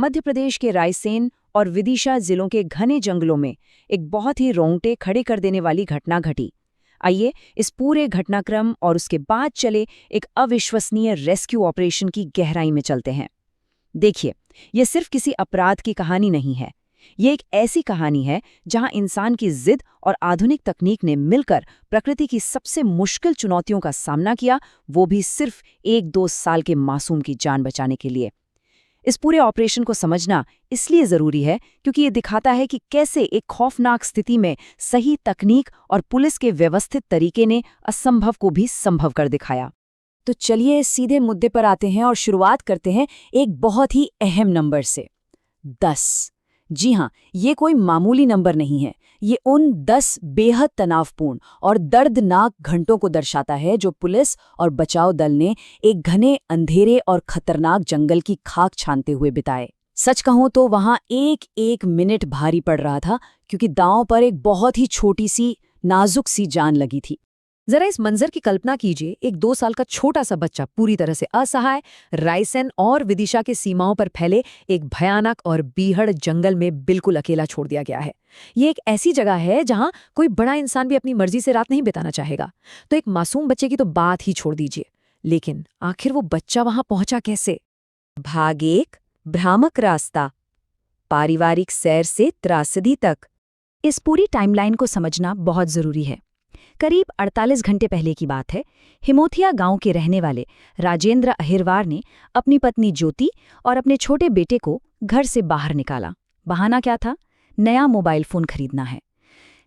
मध्य प्रदेश के रायसेन और विदिशा जिलों के घने जंगलों में एक बहुत ही रोंगटे खड़े कर देने वाली घटना घटी। आइए इस पूरे घटनाक्रम और उसके बाद चले एक अविश्वसनीय रेस्क्यू ऑपरेशन की गहराई में चलते हैं। देखिए, ये सिर्फ किसी अपराध की कहानी नहीं है। ये एक ऐसी कहानी है जहां इंसान की जिद और आधुनिक तकनीक ने मिलकर प्रकृति की सबसे मुश्किल चुनौतियों का सामना किया, वो भी सिर्फ 1-2 साल के मासूम की जान बचाने के लिए। इस पूरे ऑपरेशन को समझना इसलिए जरूरी है क्योंकि ये दिखाता है कि कैसे एक खौफनाक स्थिति में सही तकनीक और पुलिस के व्यवस्थित तरीके ने असंभव को भी संभव कर दिखाया। तो चलिए सीधे मुद्दे पर आते हैं और शुरुआत करते हैं एक बहुत ही अहम नंबर से, 10। जी हाँ, ये कोई मामूली नंबर नहीं है। ये उन 10 बेहद तनावपूर्ण और दर्दनाक घंटों को दर्शाता है जो पुलिस और बचाव दल ने एक घने, अंधेरे और खतरनाक जंगल की खाक छानते हुए बिताए। सच कहूं तो वहां एक एक मिनट भारी पड़ रहा था, क्योंकि दांव पर एक बहुत ही छोटी सी, नाजुक सी जान लगी थी। जरा इस मंजर की कल्पना कीजिए, एक 2 साल का छोटा सा बच्चा पूरी तरह से असहाय रायसेन और विदिशा के सीमाओं पर फैले एक भयानक और बीहड़ जंगल में बिल्कुल अकेला छोड़ दिया गया है। ये एक ऐसी जगह है जहां कोई बड़ा इंसान भी अपनी मर्जी से रात नहीं बिताना चाहेगा। तो एक मासूम बच्चे की तो बात ही छोड़ दीजिए, लेकिन आखिर वो बच्चा वहां पहुंचा कैसे? भाग 1, भ्रामक रास्ता, पारिवारिक सैर से त्रासदी तक। इस पूरी टाइमलाइन को समझना बहुत जरूरी है। करीब 48 घंटे पहले की बात है। हिमोथिया गांव के रहने वाले राजेंद्र अहिरवार ने अपनी पत्नी ज्योति और अपने छोटे बेटे को घर से बाहर निकाला। बहाना क्या था? नया मोबाइल फोन खरीदना है।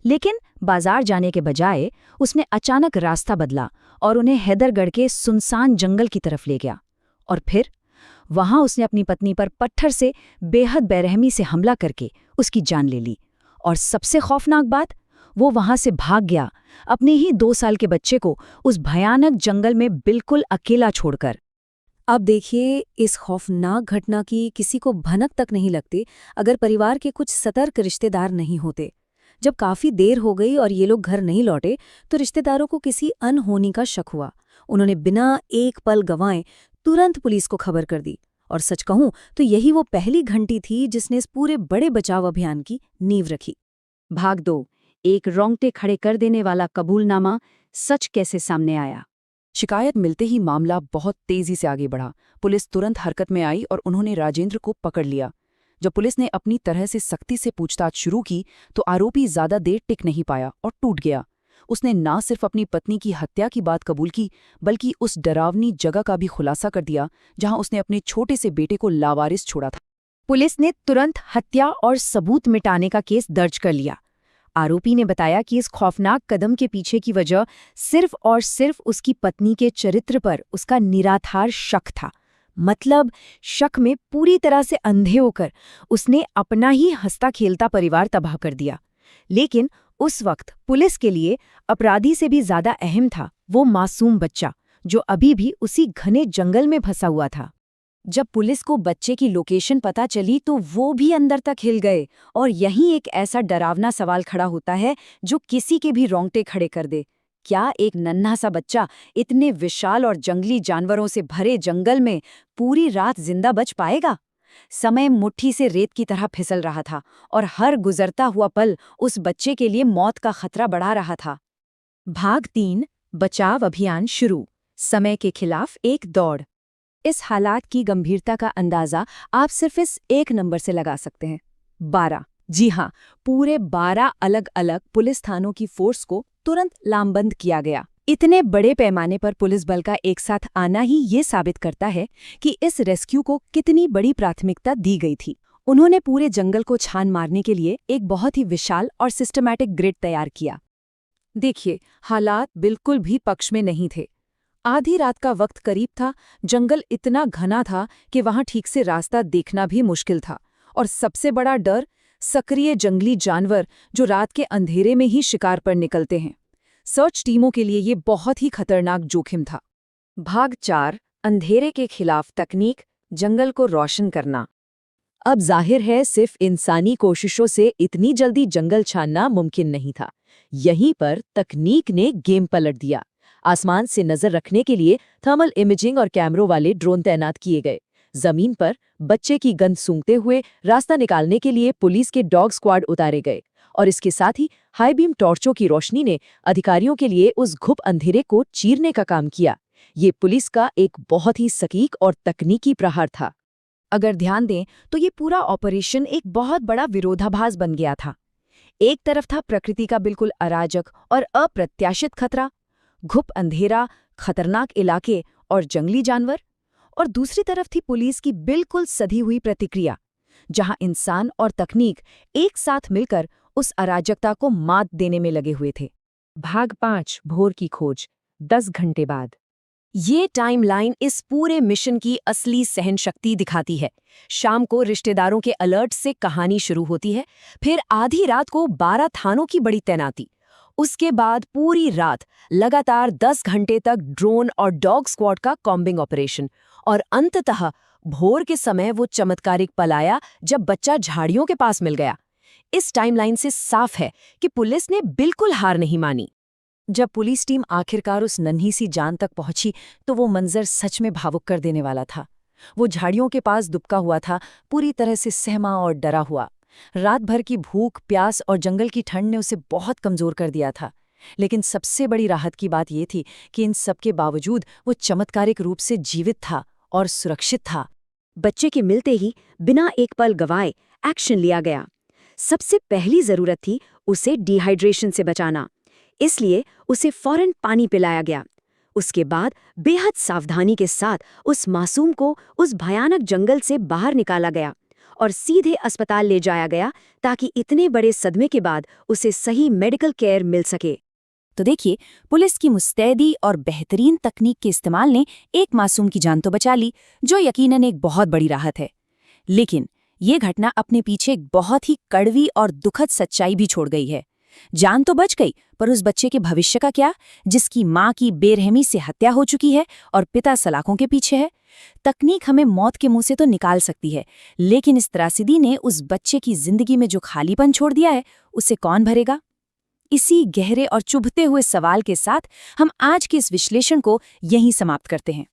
लेकिन बाजार जाने के बजाय उसने अचानक रास्ता बदला और उन्हें हैदरगढ़ के सुनसान जंगल की तरफ ले गया। और फिर वहां उसने अपनी पत्नी पर पत्थर से बेहद बेरहमी से हमला करके उसकी जान ले ली। और सबसे खौफनाक बात, वो वहां से भाग गया, अपने ही 2 साल के बच्चे को उस भयानक जंगल में बिल्कुल अकेला छोड़कर। अब देखिए, इस खौफनाक घटना की किसी को भनक तक नहीं लगती अगर परिवार के कुछ सतर्क रिश्तेदार नहीं होते। जब काफी देर हो गई और ये लोग घर नहीं लौटे तो रिश्तेदारों को किसी अनहोनी का शक हुआ। उन्होंने बिना एक पल गंवाए तुरंत पुलिस को खबर कर दी। और सच कहूं तो यही वो पहली घंटी थी जिसने इस पूरे बड़े बचाव अभियान की नींव रखी। भाग 2, एक रोंगटे खड़े कर देने वाला कबूलनामा सच कैसे सामने आया। शिकायत मिलते ही मामला बहुत तेजी से आगे बढ़ा। पुलिस तुरंत हरकत में आई और उन्होंने राजेंद्र को पकड़ लिया। जब पुलिस ने अपनी तरह से सख्ती से पूछताछ शुरू की तो आरोपी ज्यादा देर टिक नहीं पाया और टूट गया। उसने ना सिर्फ अपनी पत्नी की हत्या की बात कबूल की, बल्कि उस डरावनी जगह का भी खुलासा कर दिया जहां उसने अपने छोटे से बेटे को लावारिस छोड़ा था। पुलिस ने तुरंत हत्या और सबूत मिटाने का केस दर्ज कर लिया। आरोपी ने बताया कि इस खौफनाक कदम के पीछे की वजह सिर्फ और सिर्फ उसकी पत्नी के चरित्र पर उसका निराधार शक था। मतलब शक में पूरी तरह से अंधे होकर उसने अपना ही हंसता खेलता परिवार तबाह कर दिया। लेकिन उस वक्त पुलिस के लिए अपराधी से भी ज्यादा अहम था वो मासूम बच्चा, जो अभी भी उसी घने जंगल में फंसा हुआ था। जब पुलिस को बच्चे की लोकेशन पता चली तो वो भी अंदर तक हिल गए। और यहीं एक ऐसा डरावना सवाल खड़ा होता है जो किसी के भी रोंगटे खड़े कर दे। क्या एक नन्हा सा बच्चा इतने विशाल और जंगली जानवरों से भरे जंगल में पूरी रात जिंदा बच पाएगा? समय मुट्ठी से रेत की तरह फिसल रहा था और हर गुजरता हुआ पल उस बच्चे के लिए मौत का खतरा बढ़ा रहा था। भाग 3, बचाव अभियान शुरू, समय के खिलाफ एक दौड़। इस हालात की गंभीरता का अंदाजा आप सिर्फ इस एक नंबर से लगा सकते हैं, 12। जी हाँ, पूरे 12 अलग अलग पुलिस थानों की फोर्स को तुरंत लामबंद किया गया। इतने बड़े पैमाने पर पुलिस बल का एक साथ आना ही ये साबित करता है कि इस रेस्क्यू को कितनी बड़ी प्राथमिकता दी गई थी। उन्होंने पूरे जंगल को छान मारने के लिए एक बहुत ही विशाल और सिस्टमैटिक ग्रिड तैयार किया। देखिए, हालात बिल्कुल भी पक्ष में नहीं थे। आधी रात का वक्त करीब था, जंगल इतना घना था कि वहां ठीक से रास्ता देखना भी मुश्किल था। और सबसे बड़ा डर, सक्रिय जंगली जानवर जो रात के अंधेरे में ही शिकार पर निकलते हैं। सर्च टीमों के लिए ये बहुत ही खतरनाक जोखिम था। भाग 4, अंधेरे के खिलाफ तकनीक, जंगल को रोशन करना। अब जाहिर है सिर्फ इंसानी कोशिशों से इतनी जल्दी जंगल छानना मुमकिन नहीं था। यहीं पर तकनीक ने गेम पलट दिया। आसमान से नजर रखने के लिए थर्मल इमेजिंग और कैमरों वाले ड्रोन तैनात किए गए। जमीन पर बच्चे की गंध सूंघते हुए रास्ता निकालने के लिए पुलिस के डॉग स्क्वाड उतारे गए और इसके साथ ही हाई बीम टॉर्चों की रोशनी ने अधिकारियों के लिए उस घुप अंधेरे को चीरने का काम किया। ये पुलिस का एक बहुत ही सटीक और तकनीकी प्रहार था। अगर ध्यान दें तो ये पूरा ऑपरेशन एक बहुत बड़ा विरोधाभास बन गया था। एक तरफ था प्रकृति का बिल्कुल अराजक और अप्रत्याशित खतरा, घुप अंधेरा, खतरनाक इलाके और जंगली जानवर, और दूसरी तरफ थी पुलिस की बिल्कुल सधी हुई प्रतिक्रिया, जहां इंसान और तकनीक एक साथ मिलकर उस अराजकता को मात देने में लगे हुए थे। भाग 5 भोर की खोज 10 घंटे बाद। ये टाइमलाइन इस पूरे मिशन की असली सहनशक्ति दिखाती है। शाम को रिश्तेदारों के अलर्ट से कहानी शुरू होती है, फिर आधी रात को 12 थानों की बड़ी तैनाती, उसके बाद पूरी रात लगातार 10 घंटे तक ड्रोन और डॉग स्क्वाड का कॉम्बिंग ऑपरेशन, और अंततः भोर के समय वो चमत्कारिक पल आया जब बच्चा झाड़ियों के पास मिल गया। इस टाइमलाइन से साफ है कि पुलिस ने बिल्कुल हार नहीं मानी। जब पुलिस टीम आखिरकार उस नन्ही सी जान तक पहुंची तो वो मंजर सच में भावुक कर देने वाला था। वो झाड़ियों के पास दुबका हुआ था, पूरी तरह से सहमा और डरा हुआ। रात भर की भूख, प्यास और जंगल की ठंड ने उसे बहुत कमजोर कर दिया था। लेकिन सबसे बड़ी राहत की बात ये थी कि इन सब के बावजूद वो चमत्कारिक रूप से जीवित था और सुरक्षित था। बच्चे के मिलते ही बिना एक पल गवाए एक्शन लिया गया। सबसे पहली जरूरत थी उसे डिहाइड्रेशन से बचाना, इसलिए उसे फौरन पानी पिलाया गया। उसके बाद बेहद सावधानी के साथ उस मासूम को उस भयानक जंगल से बाहर निकाला गया और सीधे अस्पताल ले जाया गया ताकि इतने बड़े सदमे के बाद उसे सही मेडिकल केयर मिल सके। तो देखिए, पुलिस की मुस्तैदी और बेहतरीन तकनीक के इस्तेमाल ने एक मासूम की जान तो बचा ली, जो यकीनन एक बहुत बड़ी राहत है। लेकिन ये घटना अपने पीछे एक बहुत ही कड़वी और दुखद सच्चाई भी छोड़ गई है। जान तो बच गई, पर उस बच्चे के भविष्य का क्या, जिसकी माँ की बेरहमी से हत्या हो चुकी है और पिता सलाखों के पीछे है। तकनीक हमें मौत के मुंह से तो निकाल सकती है, लेकिन इस त्रासदी ने उस बच्चे की जिंदगी में जो खालीपन छोड़ दिया है, उसे कौन भरेगा? इसी गहरे और चुभते हुए सवाल के साथ हम आज के इस विश्लेषण को यहीं समाप्त करते हैं।